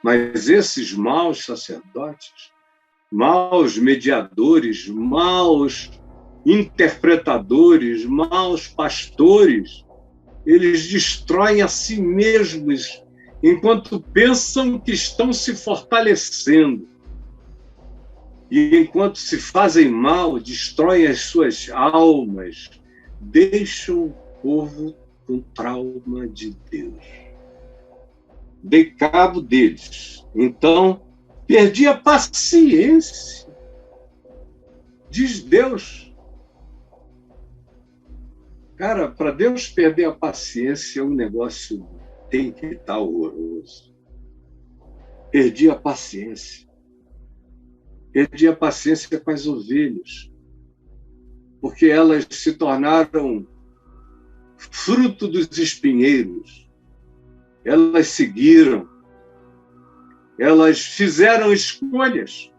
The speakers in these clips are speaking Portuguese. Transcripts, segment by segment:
Mas esses maus sacerdotes, maus mediadores, maus interpretadores, maus pastores, eles destroem a si mesmos enquanto pensam que estão se fortalecendo. E enquanto se fazem mal, destroem as suas almas, deixam o povo com trauma de Deus. Dei cabo deles. Então, perdi a paciência. Diz Deus. Cara, para Deus perder a paciência, o negócio tem que estar horroroso. Perdi a paciência. Perdi a paciência com as ovelhas, porque elas se tornaram fruto dos espinheiros. Elas seguiram, elas fizeram escolhas.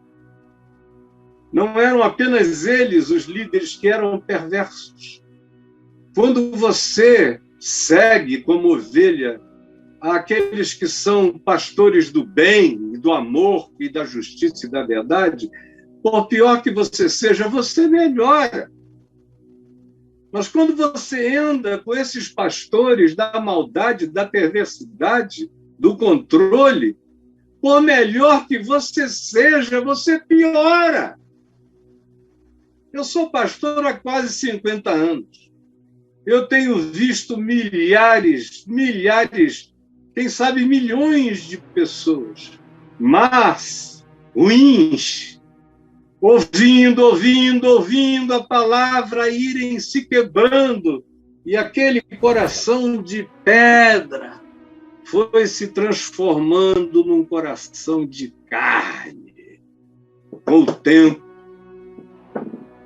Não eram apenas eles, os líderes, que eram perversos. Quando você segue como ovelha aqueles que são pastores do bem, do amor e da justiça e da verdade, por pior que você seja, você melhora. Mas quando você anda com esses pastores da maldade, da perversidade, do controle, por melhor que você seja, você piora. Eu sou pastor há quase 50 anos. Eu tenho visto milhares, quem sabe milhões de pessoas, mas ruins, ouvindo a palavra, irem se quebrando, e aquele coração de pedra foi se transformando num coração de carne, com o tempo,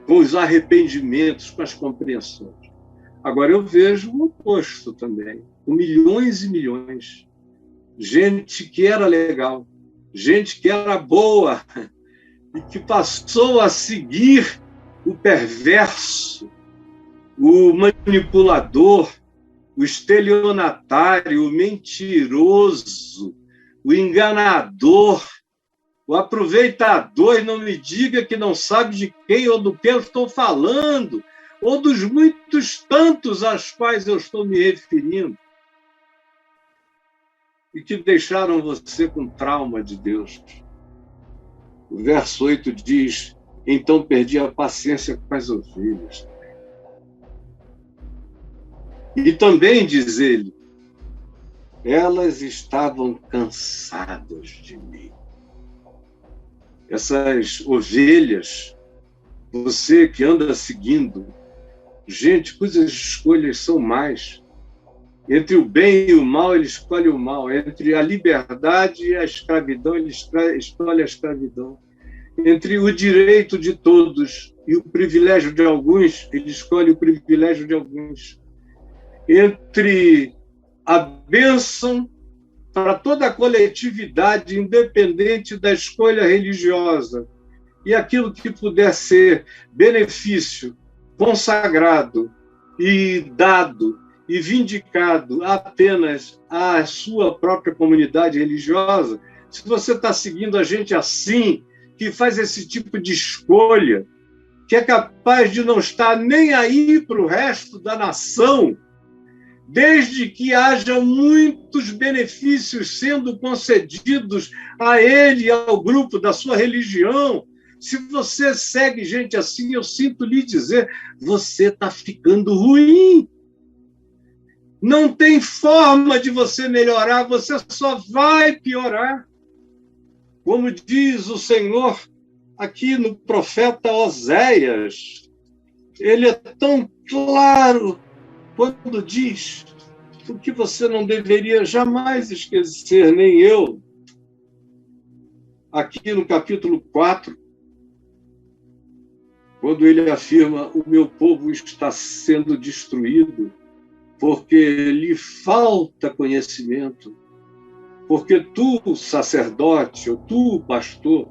com os arrependimentos, com as compreensões. Agora eu vejo o oposto também, com milhões e milhões. Gente que era legal, gente que era boa, e que passou a seguir o perverso, o manipulador, o estelionatário, o mentiroso, o enganador, o aproveitador. E não me diga que não sabe de quem ou do que eu estou falando, ou dos muitos tantos aos quais eu estou me referindo, e que deixaram você com trauma de Deus. O verso 8 diz: então perdi a paciência com as ovelhas. E também, diz ele, elas estavam cansadas de mim. Essas ovelhas, você que anda seguindo, gente cujas escolhas são mais. Entre o bem e o mal, ele escolhe o mal. Entre a liberdade e a escravidão, ele escolhe a escravidão. Entre o direito de todos e o privilégio de alguns, ele escolhe o privilégio de alguns. Entre a bênção para toda a coletividade, independente da escolha religiosa, e aquilo que puder ser benefício consagrado e dado e vindicado apenas à sua própria comunidade religiosa, se você está seguindo a gente assim, que faz esse tipo de escolha, que é capaz de não estar nem aí para o resto da nação, desde que haja muitos benefícios sendo concedidos a ele e ao grupo da sua religião, se você segue gente assim, eu sinto lhe dizer, você está ficando ruim. Não tem forma de você melhorar, você só vai piorar. Como diz o Senhor aqui no profeta Oséias, ele é tão claro quando diz o que você não deveria jamais esquecer, nem eu. Aqui no capítulo 4, quando ele afirma: o meu povo está sendo destruído porque lhe falta conhecimento, porque tu, sacerdote, ou tu, pastor,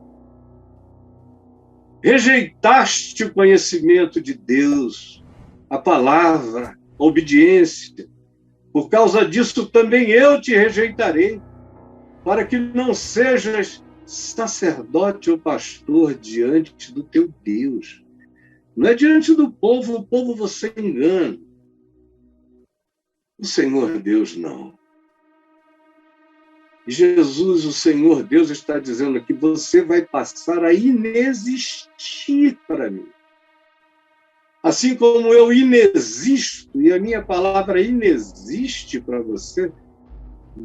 rejeitaste o conhecimento de Deus, a palavra, a obediência. Por causa disso também eu te rejeitarei, para que não sejas sacerdote ou pastor diante do teu Deus. Não é diante do povo, o povo você engana. O Senhor Deus não. E Jesus, o Senhor Deus, está dizendo que você vai passar a inexistir para mim. Assim como eu inexisto, e a minha palavra inexiste para você,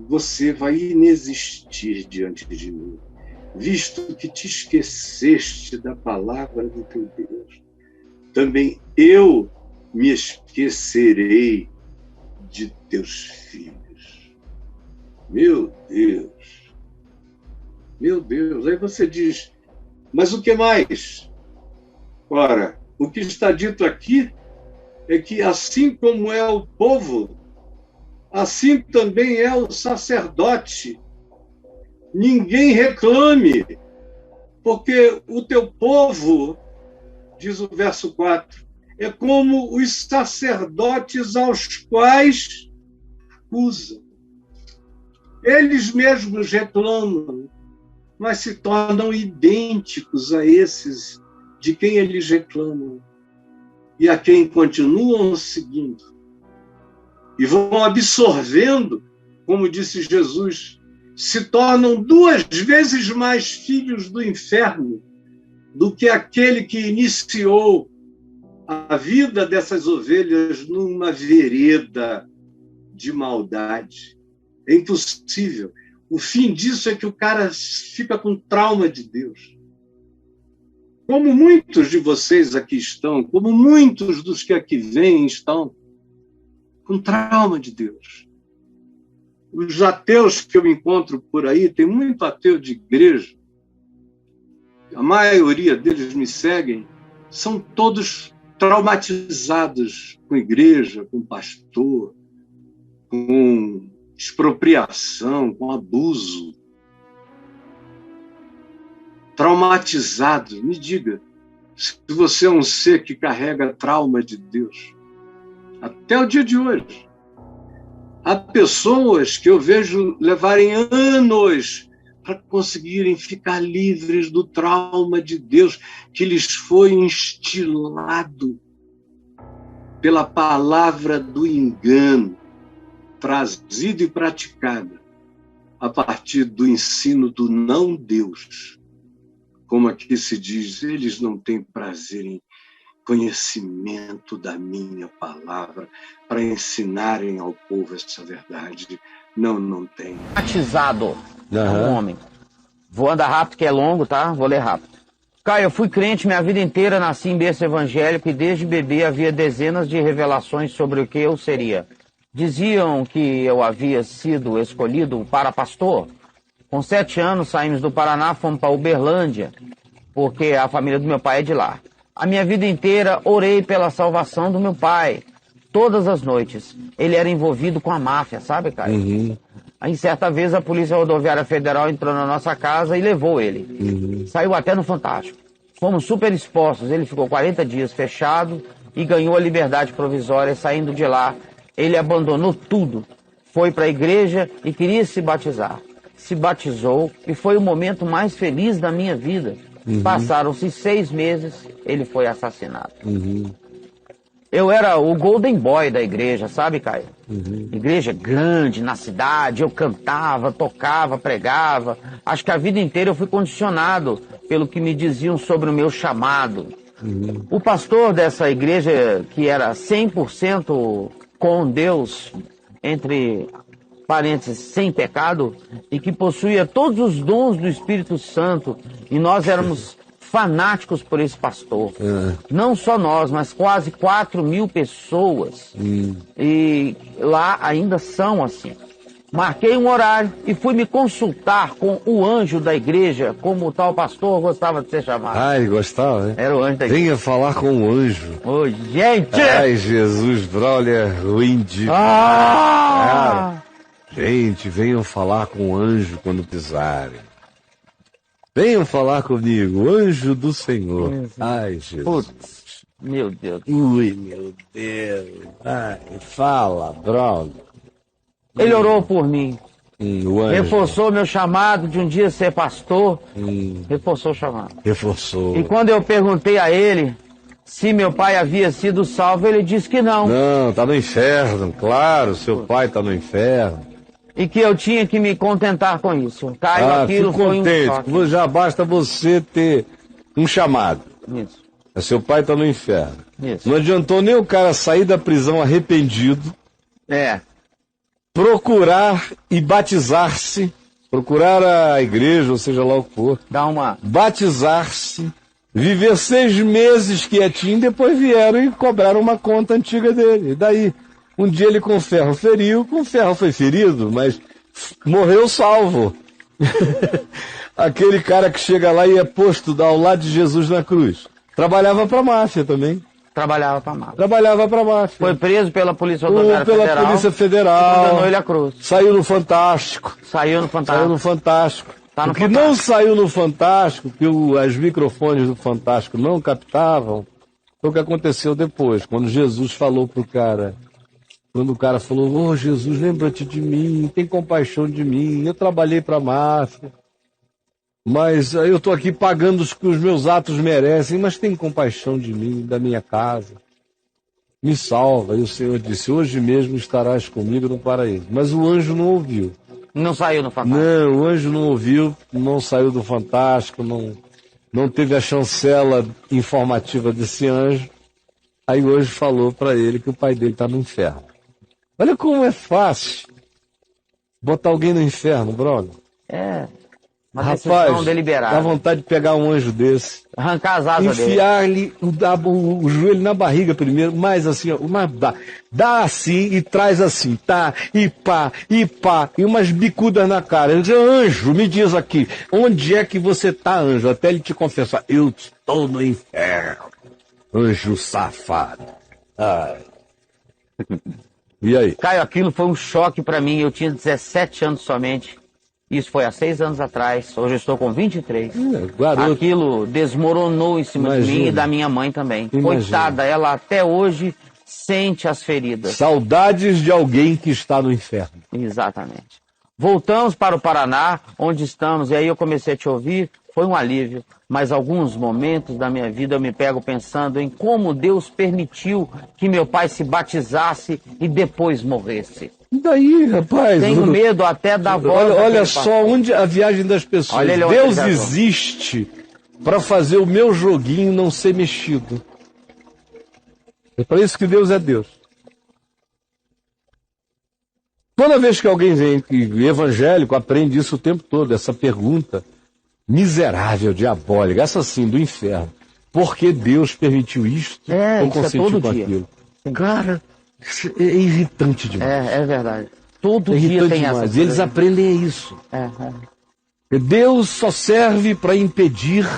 você vai inexistir diante de mim, visto que te esqueceste da palavra do teu Deus. Também eu me esquecerei de teus filhos. Meu Deus! Meu Deus! Aí você diz, mas o que mais? Ora, o que está dito aqui é que assim como é o povo, assim também é o sacerdote. Ninguém reclame, porque o teu povo, diz o verso 4, é como os sacerdotes aos quais acusam. Eles mesmos reclamam, mas se tornam idênticos a esses de quem eles reclamam e a quem continuam seguindo. E vão absorvendo, como disse Jesus, se tornam 2 vezes mais filhos do inferno do que aquele que iniciou a vida dessas ovelhas numa vereda de maldade. É impossível. O fim disso é que o cara fica com trauma de Deus. Como muitos de vocês aqui estão, como muitos dos que aqui vêm estão, com trauma de Deus. Os ateus que eu encontro por aí, tem muito ateu de igreja, a maioria deles me seguem, são todos traumatizados com igreja, com pastor, com expropriação, com abuso. Traumatizados. Me diga, se você é um ser que carrega trauma de Deus, até o dia de hoje. Há pessoas que eu vejo levarem anos para conseguirem ficar livres do trauma de Deus que lhes foi instilado pela palavra do engano, trazida e praticada a partir do ensino do não Deus. Como aqui se diz, eles não têm prazer em conhecimento da minha palavra para ensinarem ao povo essa verdade. Não tem. Batizado é um homem. Vou andar rápido, que é longo, tá? Vou ler rápido. Caio, eu fui crente minha vida inteira, nasci em berço evangélico e desde bebê havia dezenas de revelações sobre o que eu seria. Diziam que eu havia sido escolhido para pastor. Com 7 anos saímos do Paraná, fomos para Uberlândia, porque a família do meu pai é de lá. A minha vida inteira orei pela salvação do meu pai. Todas as noites. Ele era envolvido com a máfia, sabe, Caio? Aí, certa vez, a Polícia Rodoviária Federal entrou na nossa casa e levou ele. Saiu até no Fantástico. Fomos super expostos. Ele ficou 40 dias fechado e ganhou a liberdade provisória. Saindo de lá, ele abandonou tudo. Foi para a igreja e queria se batizar. Se batizou e foi o momento mais feliz da minha vida. Passaram-se 6 meses, ele foi assassinado. Eu era o golden boy da igreja, sabe, Caio? Igreja grande, na cidade, eu cantava, tocava, pregava. Acho que a vida inteira eu fui condicionado pelo que me diziam sobre o meu chamado. O pastor dessa igreja, que era 100% com Deus, entre parênteses, sem pecado, e que possuía todos os dons do Espírito Santo, e nós éramos fanáticos por esse pastor. Não só nós, mas quase 4.000 pessoas. E lá ainda são assim. Marquei um horário e fui me consultar com o anjo da igreja, como o tal pastor gostava de ser chamado. Ah, ele gostava, né? Era o anjo da igreja. Venha falar com o anjo. Ô, gente! Ai, Jesus, brother, ruim de... Ah! Gente, venham falar com o anjo quando pisarem. Venham falar comigo, anjo do Senhor. Ai, Jesus. Putz, meu Deus. Ui, meu Deus. Ai, fala, brother. Ele orou por mim. O anjo. Reforçou meu chamado de um dia ser pastor. Reforçou o chamado. Reforçou. E quando eu perguntei a ele se meu pai havia sido salvo, ele disse que não. Não, tá no inferno, claro, seu pai tá no inferno. E que eu tinha que me contentar com isso. Caio, aquilo foi um choque. Já basta você ter um chamado. Isso. Seu pai tá no inferno. Isso. Não adiantou nem o cara sair da prisão arrependido. Procurar e batizar-se. Procurar a igreja, ou seja lá o que for. Batizar-se. Viver 6 meses quietinho, depois vieram e cobraram uma conta antiga dele. E daí, um dia ele com ferro feriu, com ferro foi ferido, mas morreu salvo. Aquele cara que chega lá e é posto ao lado de Jesus na cruz. Trabalhava para a máfia também. Trabalhava para a máfia. Foi preso pela Polícia Rodoviária Federal. Pela Polícia Federal. Condenou ele à cruz. Saiu no Fantástico. Tá no O que não saiu no Fantástico, que os microfones do Fantástico não captavam, foi o que aconteceu depois, quando Jesus falou pro cara. Quando o cara falou, Jesus, lembra-te de mim, tem compaixão de mim, eu trabalhei para a máfia, mas eu estou aqui pagando os que os meus atos merecem, mas tem compaixão de mim, da minha casa. Me salva. E o Senhor disse, hoje mesmo estarás comigo no paraíso. Mas o anjo não ouviu. Não saiu no Fantástico. Não, o anjo não ouviu, não saiu do Fantástico, não teve a chancela informativa desse anjo. Aí o anjo falou para ele que o pai dele está no inferno. Olha como é fácil botar alguém no inferno, brother. Uma decisão deliberada. Dá vontade de pegar um anjo desse. Arrancar as asas dele. Enfiar-lhe o joelho na barriga primeiro, mais assim, ó, dá assim e traz assim, tá, e pá, e umas bicudas na cara. Ele diz, anjo, me diz aqui, onde é que você tá, anjo? Até ele te confessar, eu estou no inferno, anjo safado. Ai. E aí? Caio, aquilo foi um choque para mim, eu tinha 17 anos somente. Isso foi há 6 anos atrás, hoje eu estou com 23. Garoto. Aquilo desmoronou em cima de mim e da minha mãe também. Coitada, ela até hoje sente as feridas. Saudades de alguém que está no inferno. Exatamente. Voltamos para o Paraná, onde estamos, e aí eu comecei a te ouvir, foi um alívio. Mas alguns momentos da minha vida eu me pego pensando em como Deus permitiu que meu pai se batizasse e depois morresse. E daí, rapaz? Tenho medo até da volta. Olha só onde a viagem das pessoas. Olha, Deus existe para fazer o meu joguinho não ser mexido. É para isso que Deus é Deus. Toda vez que alguém vem, evangélico, aprende isso o tempo todo, essa pergunta miserável, diabólica, essa sim, do inferno. Por que Deus permitiu isto? Ou consentiu com aquilo? Cara, é irritante demais. É verdade. Todo dia tem essa coisa. E eles aprendem isso. Deus só serve para impedir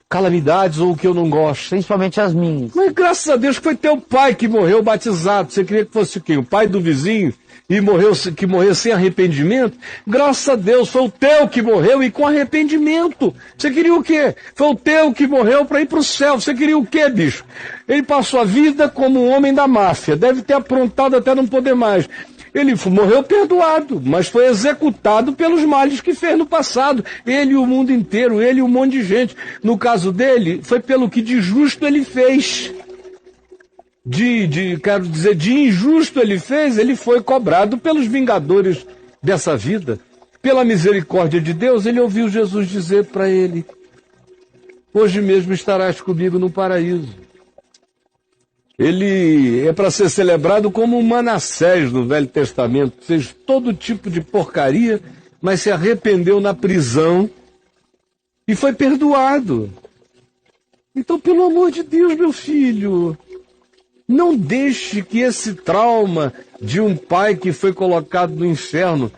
calamidades ou o que eu não gosto. Principalmente as minhas. Mas graças a Deus foi teu pai que morreu batizado. Você queria que fosse o quê? O pai do vizinho? E que morreu sem arrependimento? Graças a Deus, foi o teu que morreu e com arrependimento. Você queria o quê? Foi o teu que morreu para ir para o céu. Você queria o quê, bicho? Ele passou a vida como um homem da máfia. Deve ter aprontado até não poder mais. Ele morreu perdoado, mas foi executado pelos males que fez no passado. Ele e o mundo inteiro, ele e um monte de gente. No caso dele, foi pelo que de justo ele fez. Quero dizer, de injusto ele fez, ele foi cobrado pelos vingadores dessa vida. Pela misericórdia de Deus, ele ouviu Jesus dizer para ele, hoje mesmo estarás comigo no paraíso. Ele é para ser celebrado como Manassés no Velho Testamento, fez todo tipo de porcaria, mas se arrependeu na prisão e foi perdoado. Então, pelo amor de Deus, meu filho, não deixe que esse trauma de um pai que foi colocado no inferno,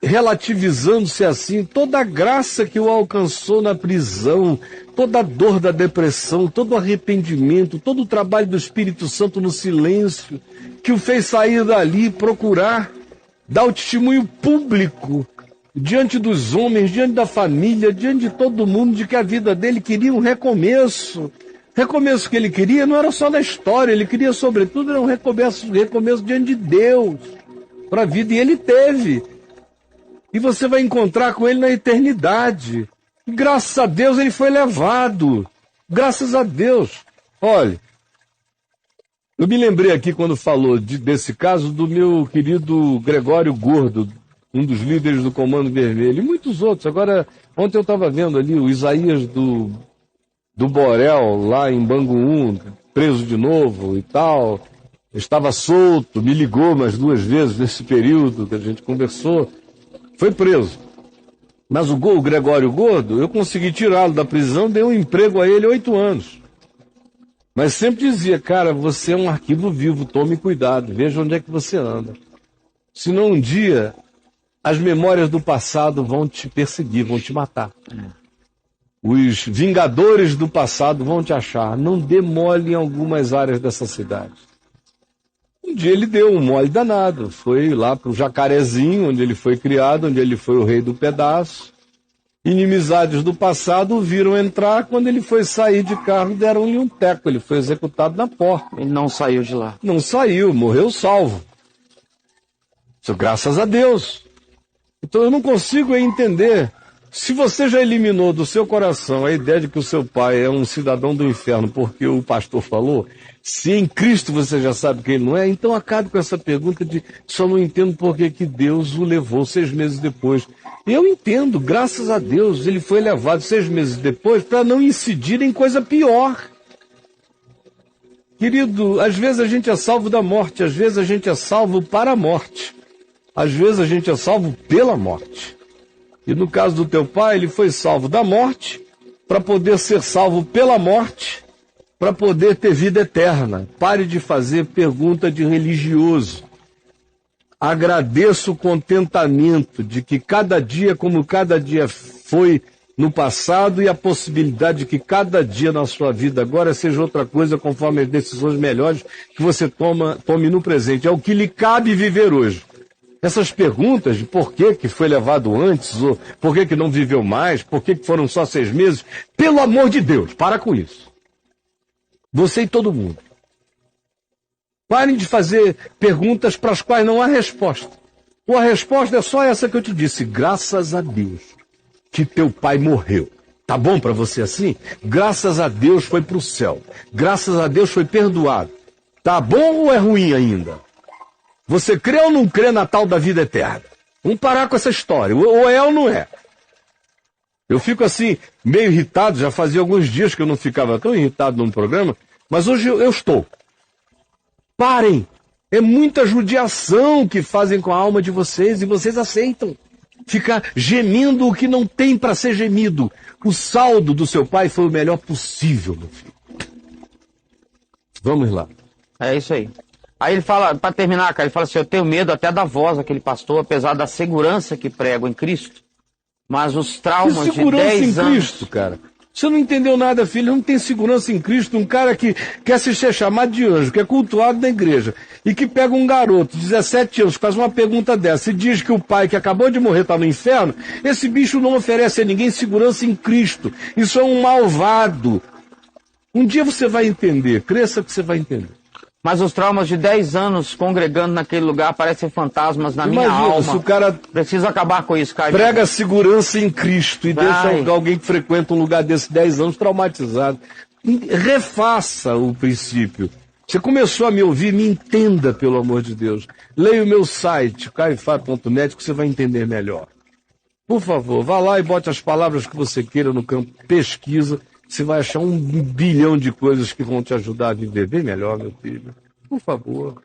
relativizando-se assim, toda a graça que o alcançou na prisão, toda a dor da depressão, todo o arrependimento, todo o trabalho do Espírito Santo no silêncio, que o fez sair dali, procurar, dar o testemunho público, diante dos homens, diante da família, diante de todo mundo, de que a vida dele queria um recomeço. Recomeço que ele queria não era só na história, ele queria, sobretudo, era um recomeço diante de Deus, para a vida, e ele teve. E você vai encontrar com ele na eternidade. E, graças a Deus ele foi levado. Graças a Deus. Olha, eu me lembrei aqui quando falou desse caso do meu querido Gregório Gordo, um dos líderes do Comando Vermelho, e muitos outros. Agora, ontem eu estava vendo ali o Isaías do Borel, lá em Bangu, preso de novo e tal. Estava solto, me ligou mais 2 vezes nesse período que a gente conversou. Foi preso. Mas o Gregório Gordo, eu consegui tirá-lo da prisão, dei um emprego a ele 8 anos. Mas sempre dizia, cara, você é um arquivo vivo, tome cuidado, veja onde é que você anda. Senão um dia as memórias do passado vão te perseguir, vão te matar. Os vingadores do passado vão te achar. Não dê mole em algumas áreas dessa cidade. Um dia ele deu um mole danado. Foi lá para o Jacarezinho, onde ele foi criado, onde ele foi o rei do pedaço. Inimizades do passado o viram entrar. Quando ele foi sair de carro, deram-lhe um teco. Ele foi executado na porta. Ele não saiu de lá. Não saiu, morreu salvo. Isso, graças a Deus. Então eu não consigo entender. Se você já eliminou do seu coração a ideia de que o seu pai é um cidadão do inferno porque o pastor falou, se em Cristo você já sabe que ele não é, então acabe com essa pergunta de só não entendo por que Deus o levou 6 meses depois. Eu entendo, graças a Deus, ele foi levado 6 meses depois para não incidir em coisa pior. Querido, às vezes a gente é salvo da morte, às vezes a gente é salvo para a morte, às vezes a gente é salvo pela morte. E no caso do teu pai, ele foi salvo da morte, para poder ser salvo pela morte, para poder ter vida eterna. Pare de fazer pergunta de religioso. Agradeça o contentamento de que cada dia, como cada dia foi no passado, e a possibilidade de que cada dia na sua vida agora seja outra coisa, conforme as decisões melhores que você tome no presente. É o que lhe cabe viver hoje. Essas perguntas de por que foi levado antes, ou por que não viveu mais, por que foram só 6 meses, pelo amor de Deus, para com isso. Você e todo mundo. Parem de fazer perguntas para as quais não há resposta. Ou a resposta é só essa que eu te disse, graças a Deus que teu pai morreu. Tá bom para você assim? Graças a Deus foi para o céu. Graças a Deus foi perdoado. Tá bom ou é ruim ainda? Você crê ou não crê na tal da vida eterna? Vamos parar com essa história. Ou é ou não é? Eu fico assim, meio irritado. Já fazia alguns dias que eu não ficava tão irritado no programa. Mas hoje eu estou. Parem. É muita judiação que fazem com a alma de vocês. E vocês aceitam. Ficar gemendo o que não tem para ser gemido. O saldo do seu pai foi o melhor possível, meu filho. Vamos lá. É isso aí. Aí ele fala, para terminar, cara, ele fala assim, eu tenho medo até da voz daquele pastor, apesar da segurança que prego em Cristo, mas os traumas de 10 anos... Segurança em Cristo, cara. Você não entendeu nada, filho, não tem segurança em Cristo. Um cara que quer se ser chamado de anjo, que é cultuado na igreja, e que pega um garoto de 17 anos, faz uma pergunta dessa, e diz que o pai que acabou de morrer está no inferno, esse bicho não oferece a ninguém segurança em Cristo. Isso é um malvado. Um dia você vai entender, cresça que você vai entender. Mas os traumas de 10 anos congregando naquele lugar parecem fantasmas na minha Imagina, alma. se o cara precisa acabar com isso, cara. Prega segurança em Cristo e deixa alguém que frequenta um lugar desse 10 anos traumatizado. Refaça o princípio. Você começou a me ouvir, me entenda, pelo amor de Deus. Leia o meu site, caifá.net, que você vai entender melhor. Por favor, vá lá e bote as palavras que você queira no campo, pesquisa. Você vai achar 1 bilhão de coisas que vão te ajudar a viver bem melhor, meu filho. Por favor.